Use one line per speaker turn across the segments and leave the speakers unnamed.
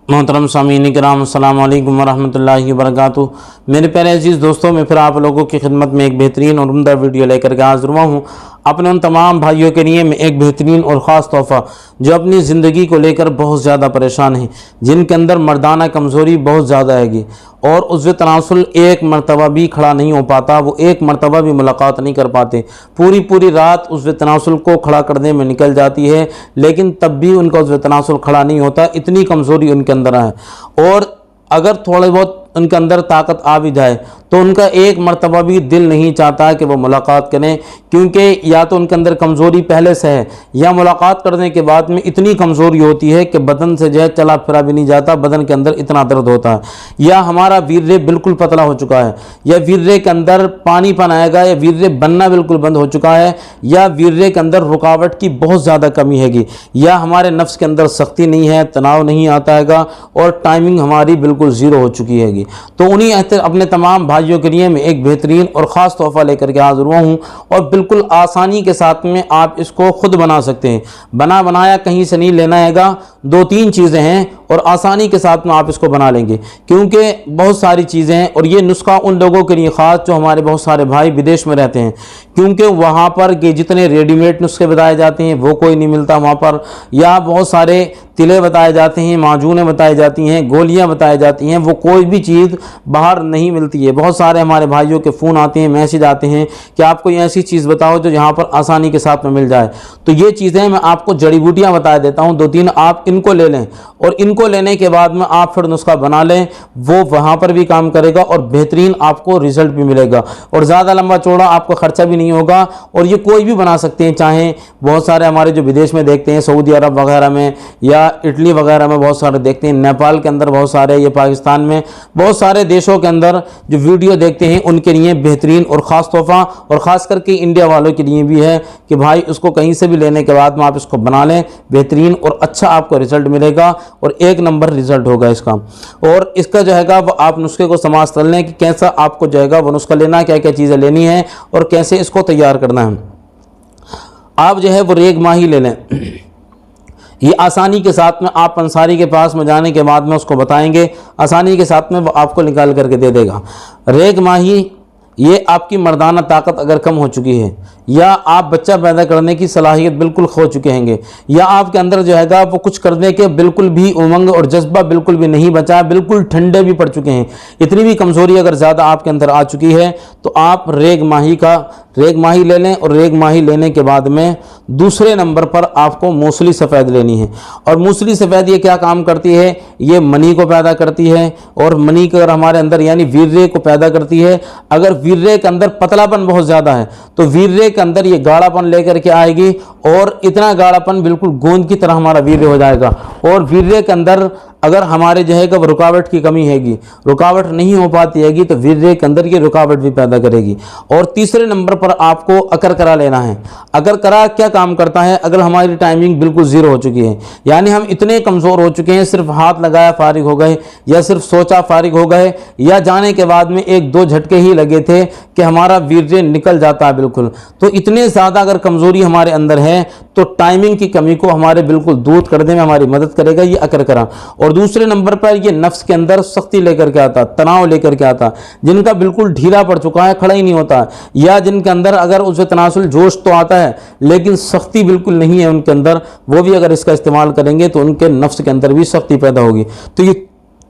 मोहतरम सामीन किराम अस्सलाम वालेकुम वरहमतुल्लाहि वबरकातुहू। मेरे प्यारे अजीज़ दोस्तों, मैं फिर आप लोगों की खिदमत में एक बेहतरीन और उम्दा वीडियो लेकर के हाज़िर हुआ हूँ। अपने उन तमाम भाइयों के लिए मैं एक बेहतरीन और ख़ास तोहफ़ा जो अपनी ज़िंदगी को लेकर बहुत ज़्यादा परेशान हैं, जिनके अंदर मर्दाना कमज़ोरी बहुत ज़्यादा हैगी और उज़्व तनासुल एक मरतबा भी खड़ा नहीं हो पाता, वो एक मरतबा भी मुलाकात नहीं कर पाते। पूरी पूरी रात उज़्व तनासुल को खड़ा करने में निकल जाती है, लेकिन तब भी उनका उज़्व तनासुल खड़ा नहीं होता, इतनी कमज़ोरी उनके अंदर है। और अगर थोड़े बहुत उनके अंदर ताकत आ भी जाए तो उनका एक मरतबा भी दिल नहीं चाहता कि वो मुलाकात करें, क्योंकि या तो उनके अंदर कमज़ोरी पहले से है या मुलाकात करने के बाद में इतनी कमज़ोरी होती है कि बदन से जो है चला फिरा भी नहीं जाता, बदन के अंदर इतना दर्द होता है, या हमारा वीर्य बिल्कुल पतला हो चुका है, या वीर्य के अंदर पानीपन आएगा, या वीर्य बनना बिल्कुल बंद हो चुका है, या वीर्य के अंदर रुकावट की बहुत ज़्यादा कमी हैगी, या हमारे नफ्स के अंदर सख्ती नहीं है, तनाव नहीं आता हैगा और टाइमिंग हमारी बिल्कुल ज़ीरो हो चुकी हैगी। तो उन्हीं अपने तमाम भाइयों के लिए मैं एक बेहतरीन और ख़ास तोहफ़ा लेकर के हाज़िर हुआ हूँ और बिल्कुल आसानी के साथ में आप इसको खुद बना सकते हैं। बना बनाया कहीं से नहीं लेना हैगा, 2-3 चीज़ें हैं और आसानी के साथ में आप इसको बना लेंगे, क्योंकि बहुत सारी चीज़ें हैं। और ये नुस्खा उन लोगों के लिए ख़ास जो हमारे बहुत सारे भाई विदेश में रहते हैं, क्योंकि वहाँ पर के जितने रेडीमेड नुस्खे बताए जाते हैं वो कोई नहीं मिलता वहाँ पर, या बहुत सारे तिले बताए जाते हैं, माजूनें बताई जाती हैं, गोलियां बताई जाती हैं, वो कोई भी चीज़ बाहर नहीं मिलती है। बहुत सारे हमारे भाइयों के फ़ोन आते हैं, मैसेज आते हैं कि आप कोई ऐसी चीज़ बताओ जो यहाँ पर आसानी के साथ में मिल जाए। तो ये चीज़ें मैं आपको जड़ी बूटियाँ बता देता हूँ, 2-3 आप इनको ले लें और इनको लेने के बाद में आप फिर नुस्खा बना लें, वो वहाँ पर भी काम करेगा और बेहतरीन आपको रिजल्ट भी मिलेगा और ज़्यादा लंबा चौड़ा आपको ख़र्चा भी नहीं होगा। और ये कोई भी बना सकते हैं, चाहे बहुत सारे हमारे जो विदेश में देखते हैं, सऊदी अरब वगैरह में या इटली वगैरह में बहुत सारे देखते हैं, नेपाल के अंदर बहुत सारे, ये पाकिस्तान में बहुत सारे देशों के अंदर जो वीडियो देखते हैं उनके लिए बेहतरीन और ख़ास तोहफ़ा, और ख़ास करके इंडिया वालों के लिए भी है कि भाई उसको कहीं से भी लेने के बाद में आप इसको बना लें, बेहतरीन और अच्छा आपको रिजल्ट मिलेगा और एक नंबर रिजल्ट होगा इसका। और इसका जो है वो आप नुस्खे को समाज कर लें कि कैसा आपको जो है वो नुस्खा लेना है, क्या क्या चीज़ें लेनी है और कैसे इसको तैयार करना है। आप जो है वो रेग माही ले लें, ये आसानी के साथ में आप अंसारी के पास में जाने के बाद में उसको बताएंगे, आसानी के साथ में वो आपको निकाल करके दे देगा। रेग माही, ये आपकी मर्दाना ताकत अगर कम हो चुकी है, या आप बच्चा पैदा करने की सलाहियत बिल्कुल खो चुके हैं, या आपके अंदर जो है वो कुछ करने के बिल्कुल भी उमंग और जज्बा बिल्कुल भी नहीं बचा, बिल्कुल ठंडे भी पड़ चुके हैं, इतनी भी कमज़ोरी अगर ज़्यादा आपके अंदर आ चुकी है तो आप रेग माही ले लें। और रेग माही लेने के बाद में दूसरे नंबर पर आपको मूसली सफ़ेद लेनी है। और मूसली सफ़ेद ये क्या काम करती है, ये मनी को पैदा करती है और मनी को अगर हमारे अंदर यानी वीर्य को पैदा करती है। अगर वीर्य के अंदर पतलापन बहुत ज़्यादा है तो वीर्य के अंदर ये गाढ़ापन लेकर के आएगी और इतना गाढ़ापन बिल्कुल गोंद की तरह हमारा वीर्य हो जाएगा। और वीर्य के अंदर अगर हमारे जो है वो रुकावट की कमी हैगी, रुकावट नहीं हो पाती हैगी, तो वीर्य के अंदर ये रुकावट भी पैदा करेगी। और तीसरे नंबर पर आपको अकरकरा लेना है। अकरकरा क्या काम करता है, अगर हमारी टाइमिंग बिल्कुल ज़ीरो हो चुकी है, यानी हम इतने कमज़ोर हो चुके हैं, सिर्फ हाथ लगाया फारिग हो गए, या सिर्फ सोचा फारिग हो गए, या जाने के बाद में 1-2 झटके ही लगे थे कि हमारा वीर्य निकल जाता है बिल्कुल। तो इतने ज़्यादा अगर कमज़ोरी हमारे अंदर है तो टाइमिंग की कमी को हमारे बिल्कुल दूर करने में हमारी मदद करेगा ये अकरकरा। और दूसरे नंबर पर ये नफ्स के अंदर सख्ती लेकर के आता, तनाव लेकर के आता, जिनका बिल्कुल ढीला पड़ चुका है, खड़ा ही नहीं होता, या जिनके अंदर अगर उसे तनासुल जोश तो आता है लेकिन सख्ती बिल्कुल नहीं है उनके अंदर, वो भी अगर इसका इस्तेमाल करेंगे तो उनके नफ्स के अंदर भी सख्ती पैदा होगी। तो ये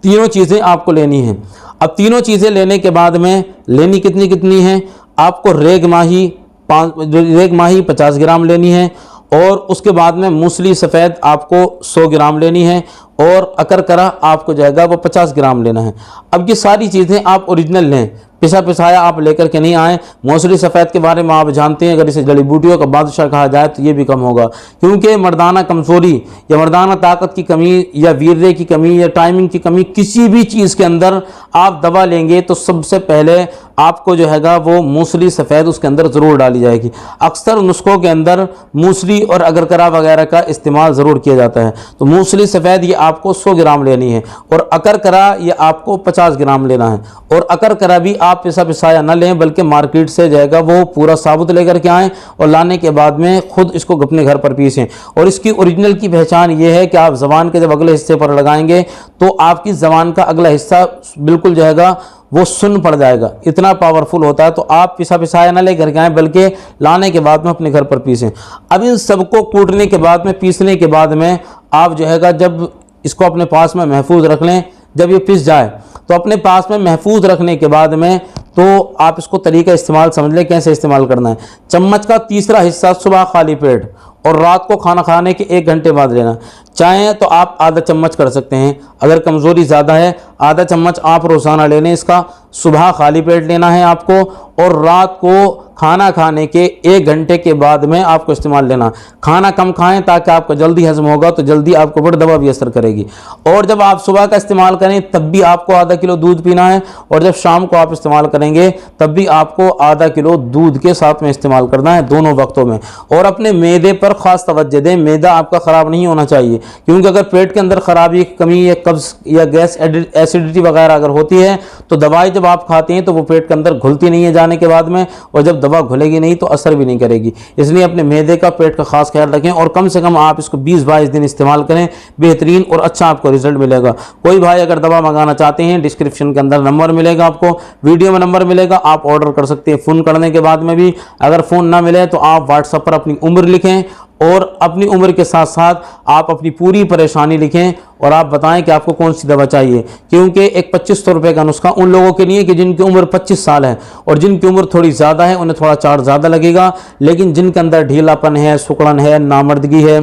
तीनों चीज़ें आपको लेनी है। अब तीनों चीज़ें लेने के बाद में लेनी कितनी है, आपको रेग माही 50 ग्राम लेनी है, और उसके बाद में मूसली सफ़ेद आपको 100 ग्राम लेनी है, और अकरकरा आपको जाएगा वो 50 ग्राम लेना है। अब ये सारी चीज़ें आप ओरिजिनल लें, पिसाया आप लेकर के नहीं आए। मूसली सफ़ेद के बारे में आप जानते हैं, अगर इसे जड़ी बूटियों का बादशाह कहा जाए तो ये भी कम होगा, क्योंकि मर्दाना कमज़ोरी या मर्दाना ताकत की कमी या वीर्य की कमी या टाइमिंग की कमी, किसी भी चीज़ के अंदर आप दवा लेंगे तो सबसे पहले आपको जो है वो मूसली सफ़ेद उसके अंदर ज़रूर डाली जाएगी। अक्सर नुस्खों के अंदर मूसली और अकरकरा वगैरह का इस्तेमाल ज़रूर किया जाता है। तो मूसली सफ़ेद ये आपको 100 ग्राम लेनी है, और अकरकरा ये आपको 50 ग्राम लेना है। और अकरकरा भी आप पिसा पिसाया ना लें, बल्कि मार्केट से जाएगा वो पूरा साबुत लेकर के आएँ, और लाने के बाद में खुद इसको अपने घर पर पीसें। और इसकी ओरिजिनल की पहचान ये है कि आप ज़बान के जब अगले हिस्से पर लगाएंगे तो आपकी ज़बान का अगला हिस्सा बिल्कुल जाएगा वो सुन्न पड़ जाएगा, इतना पावरफुल होता है। तो आप पिसा पिसाया ना लेकर के आएँ, बल्कि लाने के बाद में अपने घर पर पीसें। अब इन सबको कूटने के बाद में, पीसने के बाद में आप जो है जब इसको अपने पास में महफूज रख लें, जब ये पिस जाए तो अपने पास में महफूज रखने के बाद में तो आप इसको तरीका इस्तेमाल समझ लें कैसे इस्तेमाल करना है। चम्मच का तीसरा हिस्सा सुबह खाली पेट और रात को खाना खाने के 1 घंटे बाद लेना। चाहें तो आप आधा चम्मच कर सकते हैं, अगर कमज़ोरी ज़्यादा है आधा चम्मच आप रोज़ाना ले लें। इसका सुबह खाली पेट लेना है आपको, और रात को खाना खाने के 1 घंटे के बाद में आपको इस्तेमाल लेना। खाना कम खाएं ताकि आपका जल्दी हजम होगा, तो जल्दी आपको बड़ी दवा भी असर करेगी। और जब आप सुबह का इस्तेमाल करें तब भी आपको आधा किलो दूध पीना है, और जब शाम को आप इस्तेमाल करेंगे तब भी आपको आधा किलो दूध के साथ में इस्तेमाल करना है, दोनों वक्तों में। और अपने मैदे पर ख़ास तवज्जो दें, मैदा आपका ख़राब नहीं होना चाहिए, क्योंकि अगर पेट के अंदर खराबी, कमी या कब्ज़ या गैस एसिडिटी वगैरह अगर होती है तो दवाई जब आप खाते हैं तो वो पेट के अंदर घुलती नहीं है जाने के बाद में, और जब दवा घुलेगी नहीं तो असर भी नहीं करेगी। इसलिए अपने मैदे का, पेट का खास ख्याल रखें, और कम से कम आप इसको 20-22 दिन इस्तेमाल करें, बेहतरीन और अच्छा आपको रिजल्ट मिलेगा। कोई भाई अगर दवा मंगाना चाहते हैं, डिस्क्रिप्शन के अंदर नंबर मिलेगा, आपको वीडियो में नंबर मिलेगा, आप ऑर्डर कर सकते हैं। फ़ोन करने के बाद में भी अगर फ़ोन ना मिले तो आप व्हाट्सएप पर अपनी उम्र लिखें, और अपनी उम्र के साथ साथ आप अपनी पूरी परेशानी लिखें, और आप बताएं कि आपको कौन सी दवा चाहिए। क्योंकि एक 2500 रुपये का नुस्खा उन लोगों के लिए कि जिनकी उम्र 25 साल है, और जिनकी उम्र थोड़ी ज़्यादा है उन्हें थोड़ा चार्ज ज़्यादा लगेगा। लेकिन जिनके अंदर ढीलापन है, सुकड़न है, नामर्दगी है,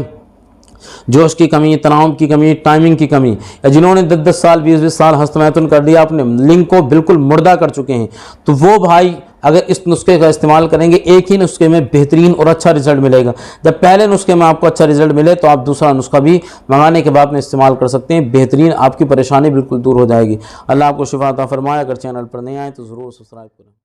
जोश की कमी, तनाव की कमी, टाइमिंग की कमी, या जिन्होंने 10-10 साल 20-20 साल हस्तमैथुन कर दिया, अपने लिंग को बिल्कुल मुर्दा कर चुके हैं, तो वो भाई अगर इस नुस्खे का इस्तेमाल करेंगे, एक ही नुस्खे में बेहतरीन और अच्छा रिजल्ट मिलेगा। जब पहले नुस्खे में आपको अच्छा रिजल्ट मिले तो आप दूसरा नुस्खा भी मंगाने के बाद में इस्तेमाल कर सकते हैं, बेहतरीन आपकी परेशानी बिल्कुल दूर हो जाएगी। अल्लाह आपको शिफा अता फरमाए। अगर चैनल पर नहीं आए तो ज़रूर सब्सक्राइब करें।